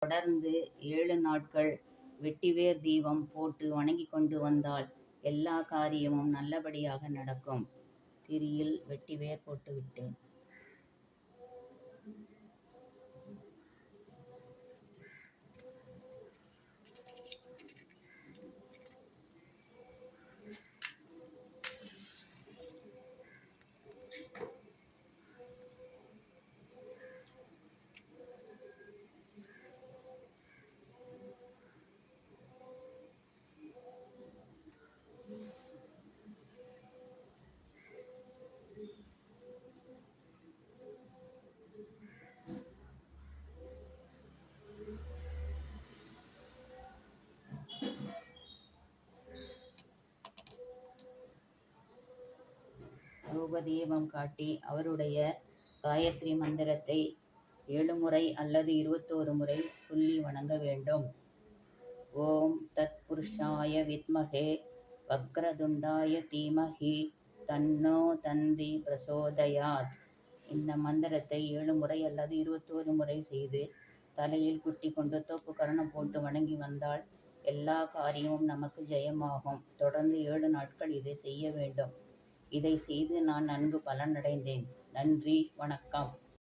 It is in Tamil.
தொடர்ந்து 7 நாட்கள் வெட்டிவேர் தீபம் போட்டு வணங்கி கொண்டு வந்தால் எல்லா காரியமும் நல்லபடியாக நடக்கும். திரியில் வெட்டிவேர் போட்டு விட்டேன். தூபதீபம் காட்டி அவருடைய காயத்ரி மந்திரத்தை 7 முறை அல்லது 21 முறை சொல்லி வணங்க வேண்டும். ஓம் தத் புருஷாய வித்மஹே வக்ரதுண்டாய தீமஹி தன்னோ தந்தி பிரசோதயாத். இந்த மந்திரத்தை 7 முறை அல்லது 21 முறை செய்து தலையில் குட்டி கொண்டு தோப்பு கரணம் போட்டு வணங்கி வந்தால் எல்லா காரியமும் நமக்கு ஜெயமாகும். தொடர்ந்து 7 நாட்கள் இதை செய்ய வேண்டும். இதை செய்து நான் நன்கு பலனடைந்தேன். நன்றி, வணக்கம்.